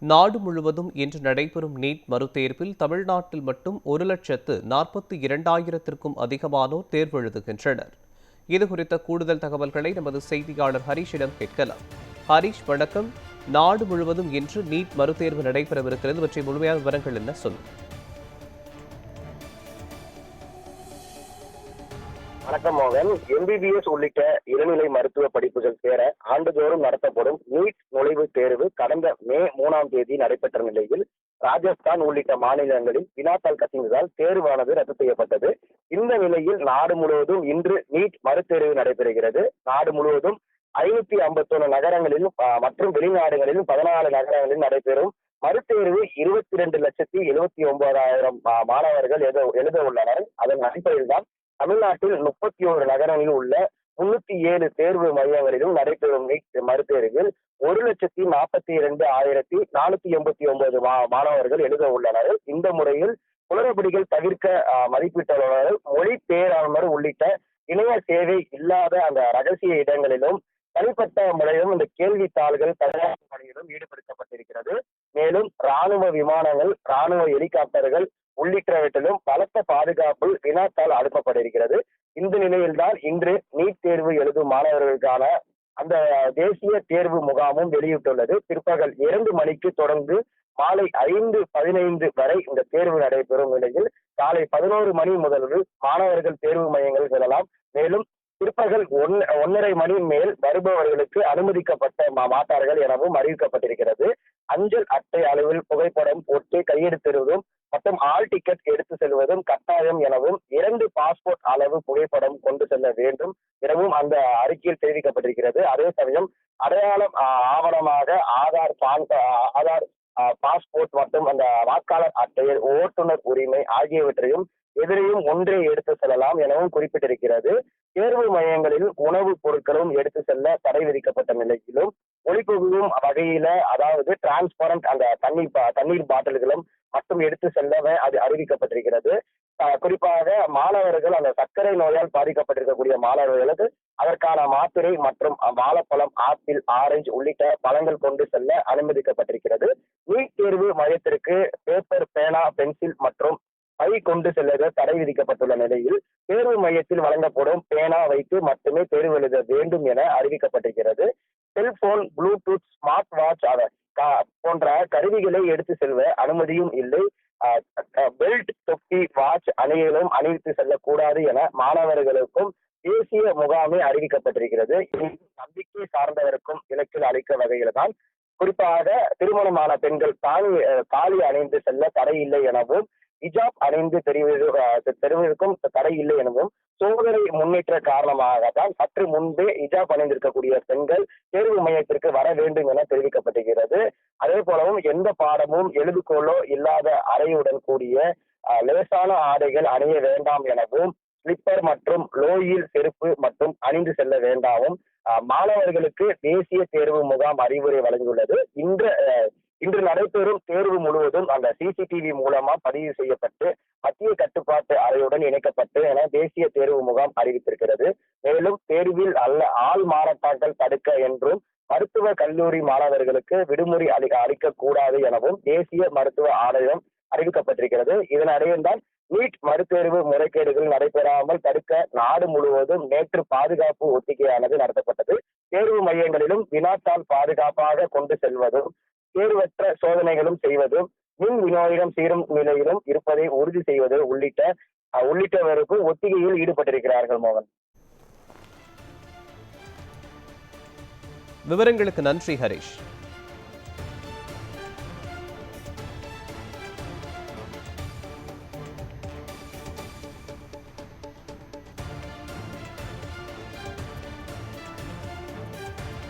நாடு முழுவதும் இன்று நடைபெறும் நீட் மறுதேர்வில் தமிழ்நாட்டில் மட்டும் 1,42,000த்திற்கும் அதிகமானோர் தேர்வு எழுதுகின்றனர். இதுகுறித்த கூடுதல் தகவல்களை நமது செய்தியாளர் ஹரீஷிடம் கேட்கலாம். ஹரீஷ், வணக்கம். நாடு முழுவதும் இன்று நீட் மறுதேர்வு நடைபெறவிருக்கிறது. இவற்றை முழுமையான விவரங்கள் என்ன சொல்லுங்க? வணக்கம் மோகன். MBBS உள்ளிட்ட இளநிலை மருத்துவ படிப்புகள் சேர ஆண்டுதோறும் நடத்தப்படும் நீட் நுழைவுத் தேர்வு கடந்த மே 3ஆம் தேதி நடைபெற்ற நிலையில் ராஜஸ்தான் உள்ளிட்ட மாநிலங்களில் வினாத்தாள் கசிந்ததால் தேர்வானது ரத்து செய்யப்பட்டது. இந்த நிலையில் நாடு முழுவதும் இன்று நீட் மறுதேர்வு நடைபெறுகிறது. நாடு முழுவதும் 551 நகரங்களிலும் மற்றும் வெளிநாடுகளிலும் 14 நகரங்களில் நடைபெறும் மறுதேர்வு 22,79,000 மாணவர்கள் எழுத உள்ளனர். அதன் அடிப்படையில் தான் தமிழ்நாட்டில் 31 நகரங்களில் உள்ள 307 தேர்வு மையங்களிலும் நடைபெறும் நீட் மறுதேர்வில் 1,42,489 மாணவர்கள் எழுத உள்ளனர். இந்த முறையில் குளறுபடிகள் தவிர்க்க மதிப்பீட்டாளர்கள், மொழி பேராளர் உள்ளிட்ட இணைய சேவை இல்லாத அந்த ரகசிய இடங்களிலும் தனிப்பட்ட முறையிலும் இந்த கேள்வித்தாள்கள் தயாரிப்பு பணியிலும் ஈடுபடுத்தப்பட்டிருக்கிறது. மேலும் ராணுவ விமானங்கள், ராணுவ ஹெலிகாப்டர்கள் உள்ளிட்டவற்றிலும் பலத்த பாதுகாப்பு வினாத்தாள் அனுப்பப்பட்டிருக்கிறது. இந்த நிலையில்தான் இன்று நீட் தேர்வு எழுதும் மாணவர்களுக்கான அந்த தேசிய தேர்வு முகாமும் வெளியிட்டுள்ளது. பிற்பகல் 2 மணிக்கு தொடர்ந்து மாலை 5:15 வரை இந்த தேர்வு நடைபெறும் நிலையில் காலை 11 மணி முதல் மாணவர்கள் தேர்வு மையங்கள் செல்லலாம். மேலும் பிற்பகல் 1:30 மணி மேல் வருபவர்களுக்கு அனுமதிக்கப்பட்ட மாட்டார்கள் எனவும் அறிவிக்கப்பட்டிருக்கிறது. அஞ்சல் அட்டை அளவில் புகைப்படம் ஒட்டி கையெழுத்திடுவதும் மற்றும் ஆல் டிக்கெட் எடுத்து செல்வதும் கட்டாயம் எனவும் 2 பாஸ்போர்ட் அளவு புகைப்படம் கொண்டு செல்ல வேண்டும் எனவும் அந்த அறிக்கையில் தெரிவிக்கப்பட்டிருக்கிறது. அதே சமயம் அடையாளம் ஆவணமாக ஆதார், பாஸ்போர்ட் மற்றும் அந்த வாக்காளர் அட்டை, ஓட்டுநர் உரிமை ஆகியவற்றையும் எதிரையும் ஒன்றே எடுத்து செல்லலாம் எனவும் குறிப்பிட்டிருக்கிறது. தேர்வு மையங்களில் உணவுப் பொருட்களும் எடுத்து செல்ல தடை விதிக்கப்பட்ட நிலையிலும் ஒளிபுகும் வகையில, அதாவது டிரான்ஸ்பரண்ட் அந்த தண்ணீர் பாட்டில்களும் மட்டும் எடுத்து செல்லவே அது அறிவிக்கப்பட்டிருக்கிறது. குறிப்பாக மாணவர்கள், அந்த சர்க்கரை நோயால் பாதிக்கப்பட்டிருக்கக்கூடிய மாணவர்களுக்கு அதற்கான மாத்திரை மற்றும் வாழைப்பழம், ஆப்பிள், ஆரஞ்சு உள்ளிட்ட பழங்கள் கொண்டு செல்ல அனுமதிக்கப்பட்டிருக்கிறது. நீட் தேர்வு மையத்திற்கு பேப்பர், பேனா, பென்சில் மற்றும் பை கொண்டு செல்ல தடை விதிக்கப்பட்டுள்ள நிலையில் தேர்வு மையத்தில் வழங்கப்படும் பேனா வைத்து மட்டுமே தேர்வு எழுத வேண்டும் என அறிவிக்கப்பட்டிருக்கிறது. செல்போன், ப்ளூடூத், ஸ்மார்ட் வாட்ச் போன்ற கருவிகளை எடுத்து செல்வ அனுமதியும் இல்லை. பெல்ட், தொப்பி, வாட்ச் அணிகளும் அணிவித்து செல்லக்கூடாது என மாணவர்களுக்கும் தேசிய முகாமே அறிவிக்கப்பட்டிருக்கிறது. நம்பிக்கை சார்ந்தவருக்கும் இலக்கில் அளிக்க வகையில தான் குறிப்பாக திருமணமான பெண்கள் தாலி அணிந்து செல்ல தடை இல்லை எனவும், ஹிஜாப் அணிந்து தெரிவதற்கும் தடை இல்லை எனவும் சோதனை முன்னேற்ற காரணமாகத்தான் சற்று முன்பே ஹிஜாப் அணிந்திருக்கக்கூடிய பெண்கள் தேர்வு மையத்திற்கு வர வேண்டும் என தெரிவிக்கப்பட்டிருக்கிறது. அதே போலவும் எந்த பாடமும் எழுதுகோளோ இல்லாத அறையுடன் கூடிய லேசான ஆடைகள் அணிய வேண்டாம் எனவும், ஸ்லிப்பர் மற்றும் லோயில் செருப்பு மற்றும் அணிந்து செல்ல வேண்டாமும் மாணவர்களுக்கு தேசிய தேர்வு முகாம் அறிவுரை வழங்கியுள்ளது. இன்று நடைபெறும் தேர்வு முழுவதும் அந்த CCTV மூலமா பதிவு செய்யப்பட்டு மத்திய கட்டுப்பாட்டு அறையுடன் இணைக்கப்பட்டு என தேசிய தேர்வு முகாம் அறிவித்திருக்கிறது. மேலும் தேர்வில் ஆள் மாறாட்டங்கள் தடுக்க என்றும் மருத்துவ கல்லூரி மாணவர்களுக்கு விடுமுறை அளிக்க கூடாது எனவும் தேசிய மருத்துவ ஆணையம் அறிவிக்கப்பட்டிருக்கிறது. இதனிடையேதான் நீட் மறுதேர்வு முறைகேடுகள் நடைபெறாமல் தடுக்க நாடு முழுவதும் நேற்று பாதுகாப்பு ஒத்திகையானது நடத்தப்பட்டது. தேர்வு மையங்களிலும் வினாத்தாள் பாதுகாப்பாக கொண்டு செல்வதும், தேர்வற்ற சோதனைகளும் செய்வதும், மின் விநியோகம் சீரும் நிலையிலும் இருப்பதை உறுதி செய்வது உள்ளிட்டவருக்கும் ஒத்திகையில் ஈடுபட்டிருக்கிறார்கள். மோகன், விவரங்களுக்கு நன்றி ஹரீஷ்.